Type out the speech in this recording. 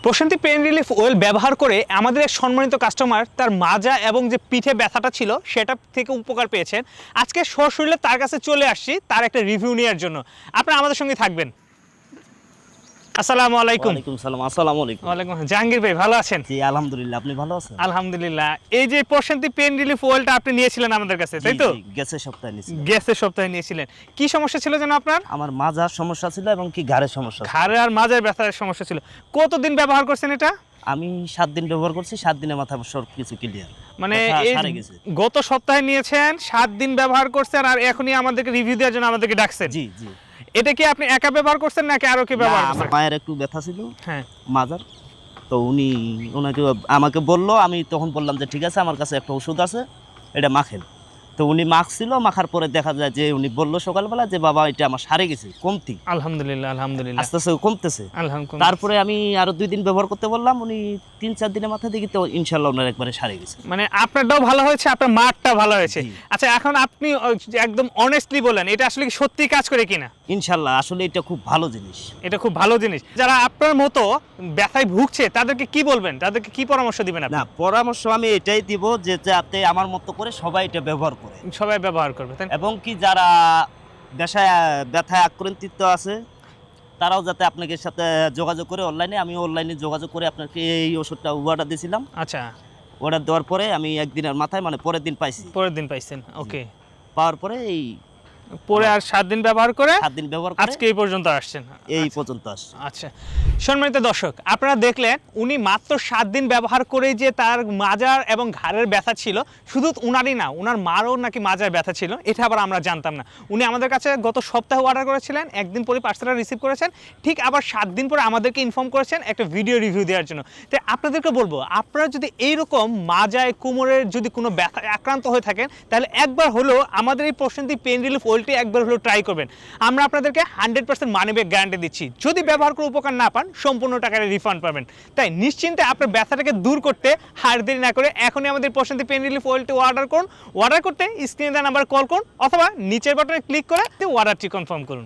প্রশান্তি pain relief oil ব্যবহার করে আমাদের এক সম্মানিত কাস্টমার তার মাজা এবং যে পিঠে ব্যথাটা ছিল সেটা থেকে উপকার পেয়েছেন। আজকে সশরীরে তার কাছে চলে আসছি তার একটা রিভিউ নেওয়ার জন্য। আপনারা আমাদের সঙ্গে থাকবেন। আসসালামু আলাইকুম। ওয়ালাইকুম সালাম। আসসালামু আলাইকুম। ওয়ালাইকুম আসসালাম। জাহাঙ্গীর ভাই ভালো আছেন? জি আলহামদুলিল্লাহ, আপনি ভালো আছেন? আলহামদুলিল্লাহ। এই যে প্রশান্তি পেইন রিলিফ অয়েলটা আপনি নিয়েছিলেন আমাদের কাছে, তাই তো? গেছে সপ্তাহে নিয়েছি। গ্যাসের সপ্তাহে নিয়েছিলেন। কি সমস্যা ছিল যেন আপনার? আমার মাজার সমস্যা ছিল এবং কি ঘাড়ের সমস্যা ছিল। ঘাড়ে আর মাজার ব্যথার সমস্যা ছিল। কতদিন ব্যবহার করছেন এটা? আমি 7 দিন ব্যবহার করছি, 7 দিনের মাথায় সব কিছু ক্লিয়ার। মানে এই গত সপ্তাহে নিয়েছেন, 7 দিন ব্যবহার করছেন আর এখনই আমাদেরকে রিভিউ দেওয়ার জন্য আমাদেরকে ডাকছেন। জি জি। এটা কি আপনি একা ব্যবহার করছেন নাকি আরো কি ব্যবহার করছেন? আমার মায়ের একটু ব্যথা ছিল, হ্যাঁ, মাজার। তো ওনাকে আমাকে বললো, আমি তখন বললাম যে ঠিক আছে, আমার কাছে একটা ওষুধ আছে, এটা মাখেন। তো উনি মাখছিল, মাখার পরে দেখা যায় যে উনি বললো সকালবেলা যে বাবা এটা আমার সারে গেছে, কমতি। আলহামদুলিল্লাহ আলহামদুলিল্লাহ। আস্তে আস্তে কমতেছে। আলহামদুলিল্লাহ। তারপরে আমি আরো 2 দিন ব্যবহার করতে বললাম, উনি 3-4 দিনের মাথায় দেখি তো ইনশাআল্লাহ ওনার একবারে সারে গেছে। মানে আপনারটাও ভালো হয়েছে, আপনার মারটাও ভালো হয়েছে। জি। আচ্ছা, এখন আপনি একদম অনেস্টলি বলেন এটা আসলে কি সত্যি কাজ করে কিনা? ইনশাআল্লাহ আসলে এটা খুব ভালো জিনিস। এটা খুব ভালো জিনিস। যারা আপনার মতো ব্যথায় ভুগছে তাদেরকে কি বলবেন, তাদেরকে কি পরামর্শ দিবেন আপনি? না, পরামর্শ আমি এটাই দিব যে যাতে আমার মতো করে সবাই এটা ব্যবহার করে সবাই ব্যবহার করবে, তাই না? এবং কি যারা ব্যথায় আক্রান্তিত আছে তারাও যাতে আপনাকে সাথে যোগাযোগ করে আমি অনলাইনে যোগাযোগ করে আপনাকে এই ওষুধটা অর্ডার দিয়েছিলাম। আচ্ছা, অর্ডার দেওয়ার পরে আমি একদিনের মাথায় মানে পরের দিন পাইছি। পরের দিন পাইছেন। ওকে। পাওয়ার পরে এই পরে আর 7 দিন ব্যবহার করে 7 দিন ব্যবহার করে আজকে এই পর্যন্ত আসছেন। এই পর্যন্ত আসছে। আচ্ছা, সম্মানিত দর্শক, আপনারা দেখলেন উনি মাত্র 7 দিন ব্যবহার করেই যে তার মাজার এবং ঘাড়ের ব্যথা ছিল, শুধু উনারই না, উনার মারও নাকি মাজার ব্যথা ছিল, এটা আবার আমরা জানতাম না। উনি আমাদের কাছে গত সপ্তাহে অর্ডার করেছিলেন, একদিন পরে পার্সেলটা রিসিভ করেছেন, ঠিক আবার 7 দিন পরে আমাদেরকে ইনফর্ম করেছেন একটা ভিডিও রিভিউ দেওয়ার জন্য। তাই আপনাদেরকে বলবো, আপনারা যদি এইরকম মাজায় কোমরের যদি কোনো ব্যথা আক্রান্ত হয়ে থাকেন তাহলে একবার হলেও আমাদের এই প্রশান্তি পেইন রিলিফ অয়েলটি একবার হলেও ট্রাই করবেন। আমরা আপনাদেরকে 100% মানি ব্যাক গ্যারান্টি দিচ্ছি। যদি ব্যবহার করে উপকার না পান সম্পূর্ণ টাকার রিফান্ড পাবেন। তাই নিশ্চিন্তে আপনার ব্যথাটাকে দূর করতে আর দেরি না করে এখনই আমাদের প্রশান্তি পেইন রিলিফ অয়েলটি অর্ডার করুন। অর্ডার করতে স্ক্রিনে দেওয়া নাম্বারে কল করুন অথবা নিচের বাটনে ক্লিক করে অর্ডারটি কনফার্ম করুন।